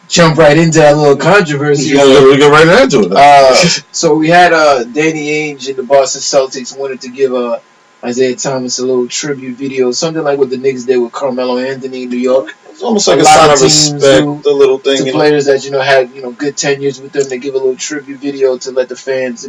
jump right into that little controversy. We go right into it. So we had Danny Ainge and the Boston Celtics wanted to give Isaiah Thomas a little tribute video, something like what the Knicks did with Carmelo Anthony in New York. It's almost like a sign of respect, the little thing. To players that had good tenures with them, they give a little tribute video to let the fans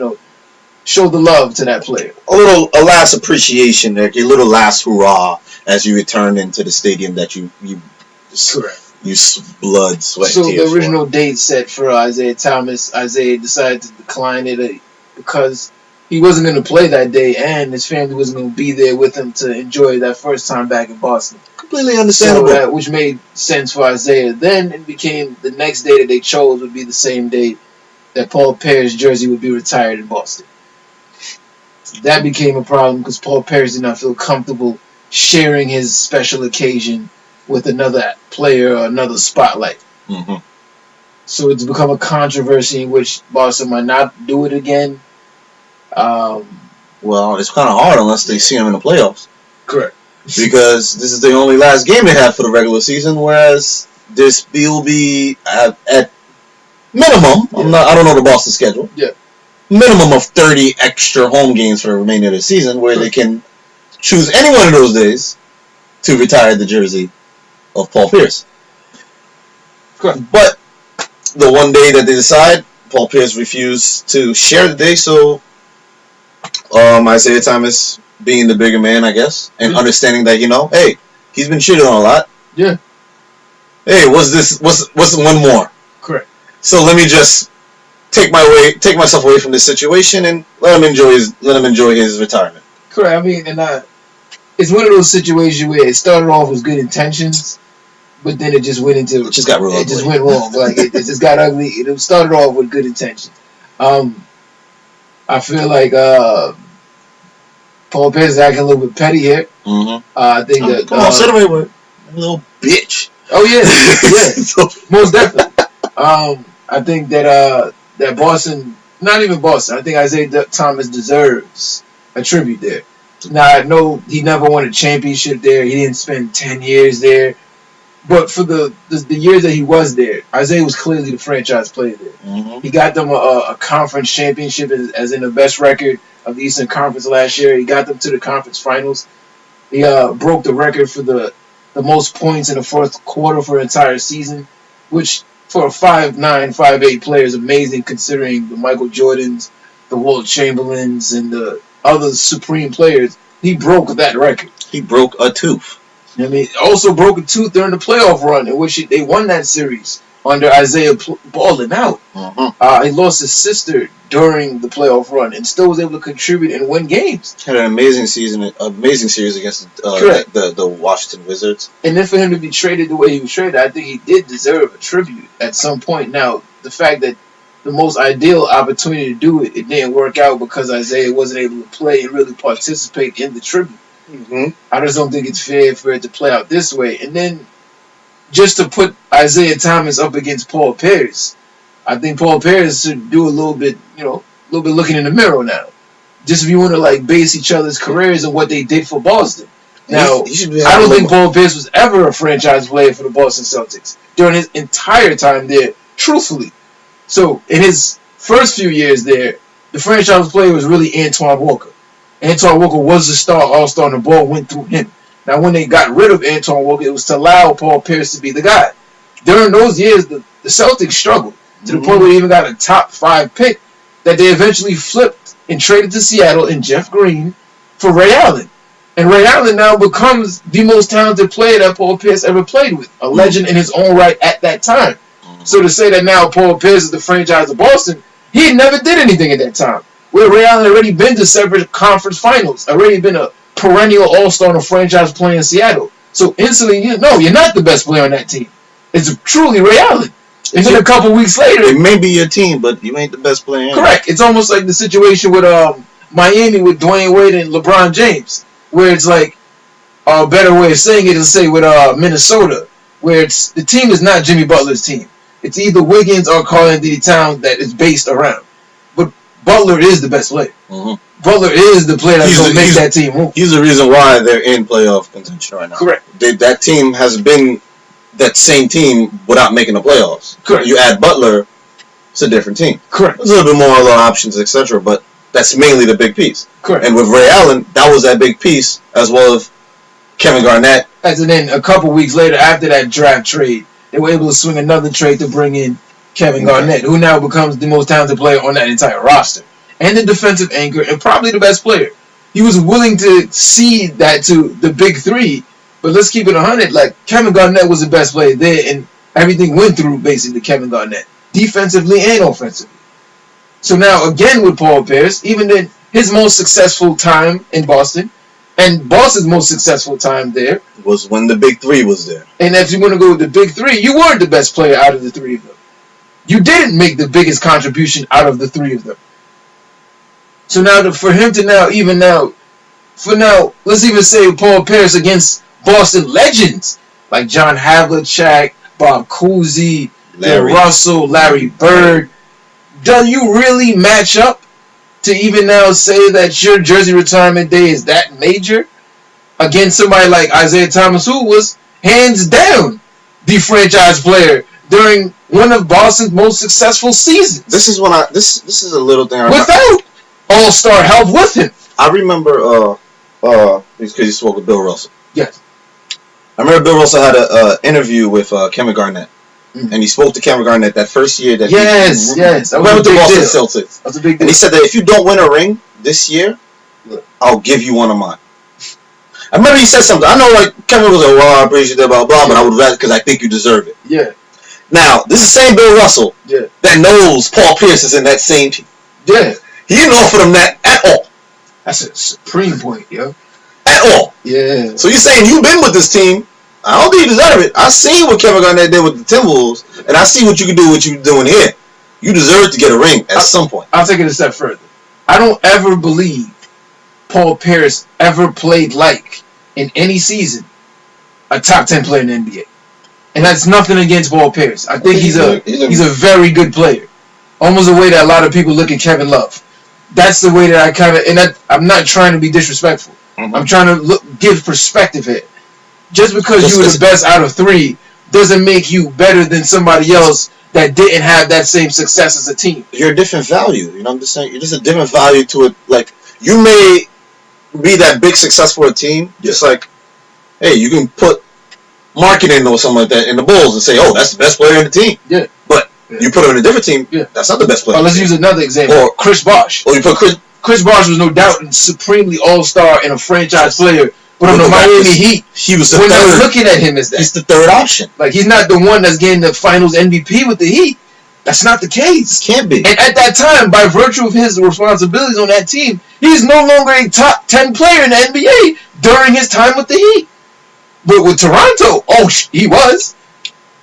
show the love to that player. A last appreciation, a little last hurrah as you return into the stadium that you correct. You blood, sweat, so the original date set for Isaiah Thomas, Isaiah decided to decline it because he wasn't going to play that day, and his family wasn't going to be there with him to enjoy that first time back in Boston. Completely understandable. So which made sense for Isaiah. Then it became the next day that they chose would be the same day that Paul Pierce's jersey would be retired in Boston. That became a problem because Paul Pierce did not feel comfortable sharing his special occasion with another player or another spotlight. Mm-hmm. So it's become a controversy in which Boston might not do it again. Well, it's kind of hard unless they see him in the playoffs. Correct. Because this is the only last game they have for the regular season, whereas this will be at minimum. Yeah. I don't know the Boston schedule. Yeah. Minimum of 30 extra home games for the remainder of the season, where they can choose any one of those days to retire the jersey of Paul Pierce. Correct. But the one day that they decide, Paul Pierce refused to share the day, so Isaiah Thomas, being the bigger man, I guess, and understanding that, hey, he's been cheated on a lot. Yeah. Hey, what's one more? Correct. So let me just take myself away from this situation and let him enjoy his retirement. Correct. I mean, and it's one of those situations where it started off with good intentions, but then it just went into it just got real ugly. It just went wrong. Like it just got ugly. It started off with good intentions. I feel like Paul Pierce is acting a little bit petty here. Mm-hmm. I think that sit away with a little bitch. Oh yeah, most definitely. I think that Boston, not even Boston. I think Isaiah Thomas deserves a tribute there. Now I know he never won a championship there. He didn't spend 10 years there. But for the years that he was there, Isaiah was clearly the franchise player there. Mm-hmm. He got them a conference championship as in the best record of the Eastern Conference last year. He got them to the conference finals. He broke the record for the most points in the fourth quarter for an entire season, which for a 5'9", 5'8" player is amazing considering the Michael Jordans, the Wilt Chamberlains, and the other supreme players. He broke that record. He broke a tooth. I mean, also broke a tooth during the playoff run in which they won that series under Isaiah balling out. Mm-hmm. He lost his sister during the playoff run and still was able to contribute and win games. Had an amazing series against the Washington Wizards. And then for him to be traded the way he was traded, I think he did deserve a tribute at some point. Now, the fact that the most ideal opportunity to do it didn't work out because Isaiah wasn't able to play and really participate in the tribute. Mm-hmm. I just don't think it's fair for it to play out this way. And then just to put Isaiah Thomas up against Paul Pierce, I think Paul Pierce should do a little bit looking in the mirror now. Just if you want to base each other's careers on what they did for Boston. Now, I don't think Paul Pierce was ever a franchise player for the Boston Celtics during his entire time there, truthfully. So in his first few years there, the franchise player was really Antoine Walker. Antoine Walker was the star all-star, and the ball went through him. Now, when they got rid of Antoine Walker, it was to allow Paul Pierce to be the guy. During those years, the Celtics struggled to the point where they even got a top 5 pick that they eventually flipped and traded to Seattle in Jeff Green for Ray Allen. And Ray Allen now becomes the most talented player that Paul Pierce ever played with, a legend in his own right at that time. So to say that now Paul Pierce is the franchise of Boston, he never did anything at that time. Where Ray Allen had already been to separate conference finals, already been a perennial all-star on a franchise player in Seattle. So instantly, you're not the best player on that team. It's truly Ray Allen. And then a couple weeks later, it may be your team, but you ain't the best player. Correct. It's almost like the situation with Miami with Dwayne Wade and LeBron James, where it's like a better way of saying it is say with Minnesota, where it's the team is not Jimmy Butler's team. It's either Wiggins or Karl-Anthony Towns that is based around. But Butler is the best player. Mm-hmm. Butler is the player that's going to make that team move. He's the reason why they're in playoff contention right now. Correct. That team has been that same team without making the playoffs. Correct. You add Butler, it's a different team. Correct. There's a little bit more other options, etc. But that's mainly the big piece. Correct. And with Ray Allen, that was that big piece, as well as Kevin Garnett. And then a couple weeks later, after that draft trade, they were able to swing another trade to bring in Kevin Garnett, who now becomes the most talented player on that entire roster. And the defensive anchor, and probably the best player. He was willing to cede that to the big three, but let's keep it 100. Like, Kevin Garnett was the best player there, and everything went through, basically, Kevin Garnett, defensively and offensively. So now, again, with Paul Pierce, even in his most successful time in Boston, and Boston's most successful time there, Was when the big three was there. and if you want to go with the big three, you weren't the best player out of the three of them. You didn't make the biggest contribution out of the three of them. So now, for him to let's even say Paul Pierce against Boston legends like John Havlicek, Bob Cousy, Bill Russell, Larry Bird. Do you really match up to even now say that your jersey retirement day is that major against somebody like Isaiah Thomas, who was hands down the franchise player during one of Boston's most successful seasons? This is when this is a little thing. Without all-star help with him. I remember because you spoke with Bill Russell. Yes. I remember Bill Russell had an interview with Kevin Garnett. Mm-hmm. And he spoke to Kevin Garnett that first year that yes. That was went with the Boston Celtics. That was a big deal. And he said that if you don't win a ring this year, I'll give you one of mine. I remember he said something. I know, like, Kevin was like, well, I appreciate that, blah, blah, but I would rather because I think you deserve it. Yeah. Now, this is the same Bill Russell that knows Paul Pierce is in that same team. Yeah. He didn't offer them that at all. That's a supreme point, yo. At all. Yeah. So you're saying you've been with this team. I don't think you deserve it. I seen what Kevin Garnett did with the Timberwolves, and I see what you can do, what you're doing here. You deserve to get a ring at some point. I'll take it a step further. I don't ever believe Paul Pierce ever played like, in any season, a top 10 player in the NBA. And that's nothing against Paul Pierce. I think he's a very good player. Almost the way that a lot of people look at Kevin Love. That's the way that I kind of, and I'm not trying to be disrespectful. Mm-hmm. I'm trying to give perspective here. Just because you were the best out of three doesn't make you better than somebody else that didn't have that same success as a team. You're a different value. You know what I'm just saying? You're just a different value to it. Like, you may be that big success for a team, just like, hey, you can put marketing or something like that in the Bulls and say, oh, that's the best player in the team. Yeah. But you put him in a different team, that's not the best player. Let's use another example. Or Chris Bosh. Or you put Chris Bosh was no doubt a supremely all-star and a franchise player. But on the Miami Heat, he was the we're third. not looking at him as that. He's the third option. Like, he's not the one that's getting the Finals MVP with the Heat. That's not the case. Can't be. And at that time, by virtue of his responsibilities on that team, he's no longer a top 10 player in the NBA during his time with the Heat. But with Toronto, he was.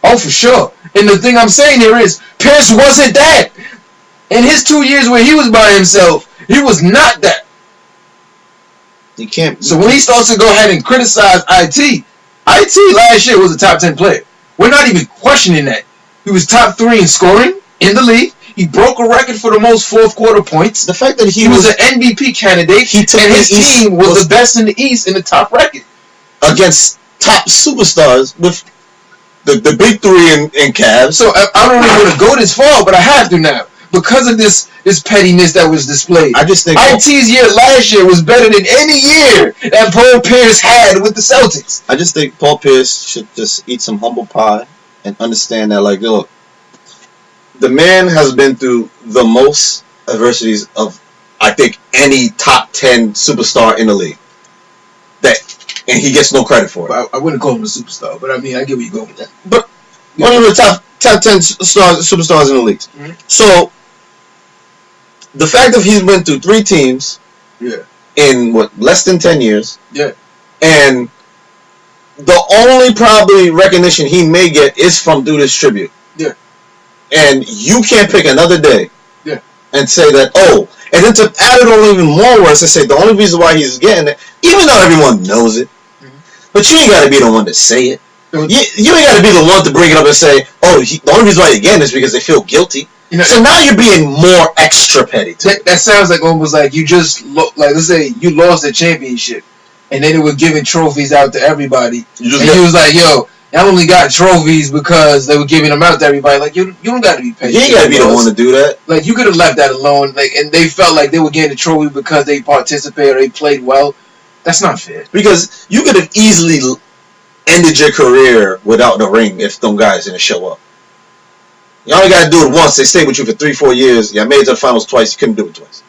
Oh, for sure. And the thing I'm saying here is, Pierce wasn't that. In his 2 years where he was by himself, he was not that. You can't. So when he starts to go ahead and criticize IT last year was a top 10 player. We're not even questioning that. He was top 3 in scoring in the league. He broke a record for the most fourth quarter points. The fact that he was an MVP candidate, and his team was the best in the East in the top record against top superstars with the big three in Cavs. So I don't even want to go this far, but I have to now. Because of this pettiness that was displayed. I just think IT's year last year was better than any year that Paul Pierce had with the Celtics. I just think Paul Pierce should just eat some humble pie and understand that, like, look, the man has been through the most adversities of, I think, any top 10 superstar in the league. And he gets no credit for it. I wouldn't call him a superstar, but I mean, I get where you're going with that. But one of the top 10 superstars in the league. Mm-hmm. So, the fact that he's been through 3 teams in, less than 10 years. Yeah. And the only probably recognition he may get is from through this tribute. Yeah. And you can't pick another day and say that, and then to add it on even more worse, I say the only reason why he's getting it, even though everyone knows it, but you ain't got to be the one to say it. You ain't got to be the one to bring it up and say, the only reason why you're getting it is because they feel guilty. So now you're being more extra petty. That sounds like almost like you just, let's say you lost the championship, and then they were giving trophies out to everybody. And he was like, yo, Y'all only got trophies because they were giving them out to everybody. Like, you don't got to be paid. You ain't got to be the one to do that. Like, you could have left that alone. Like, and they felt like they were getting a trophy because they participated or they played well. That's not fair. Because you could have easily ended your career without the ring if them guys didn't show up. You only got to do it once. They stayed with you for 3-4 years. You made it to the finals twice. You couldn't do it twice.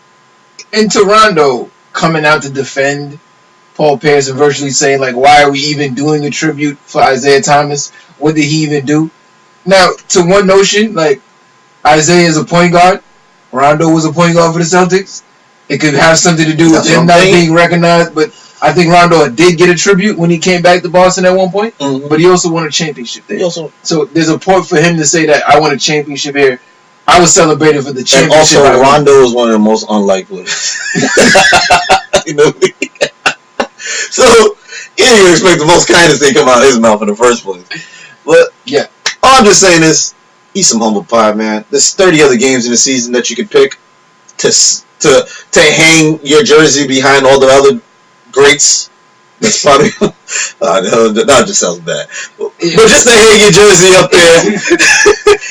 And Toronto coming out to defend Paul Pierce and virtually saying, like, why are we even doing a tribute for Isaiah Thomas? What did he even do? Now, to one notion, like, Isaiah is a point guard. Rondo was a point guard for the Celtics. It could have something to do with him not being recognized, but I think Rondo did get a tribute when he came back to Boston at one point, but he also won a championship there. So there's a point for him to say that I won a championship here. I was celebrating for the championship. And also, Rondo is one of the most unlikely. You know what I mean? So, you didn't even expect the most kindest thing come out of his mouth in the first place. But, yeah. All I'm just saying is, eat some humble pie, man. There's 30 other games in the season that you could pick to hang your jersey behind all the other greats. That's probably... that just sounds bad. But just to hang your jersey up there,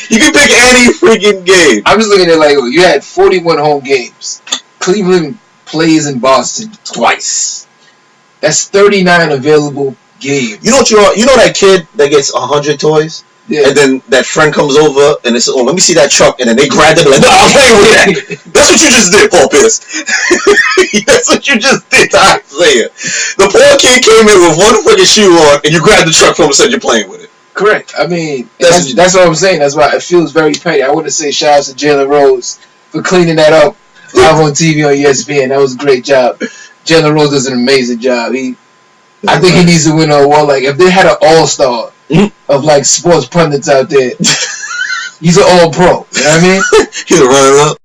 you can pick any freaking game. I'm just looking at it like, you had 41 home games. Cleveland plays in Boston twice. That's 39 available games. You know what you know that kid that gets 100 toys? Yeah. And then that friend comes over and they say, "Oh, let me see that truck," and then they grab it like, "No, I'm playing with that." That's what you just did, Paul Pierce. That's what you just did to Isaiah. The poor kid came in with one freaking shoe on, and you grabbed the truck from him and said you're playing with it. Correct. I mean, that's what I'm saying. That's why it feels very petty. I want to say shout out to Jalen Rose for cleaning that up live on TV on ESPN. That was a great job. Jalen Rose does an amazing job. I think he needs to win an award. Like, if they had an all-star of, like, sports pundits out there, he's an all-pro. You know what I mean? He's a runner-up.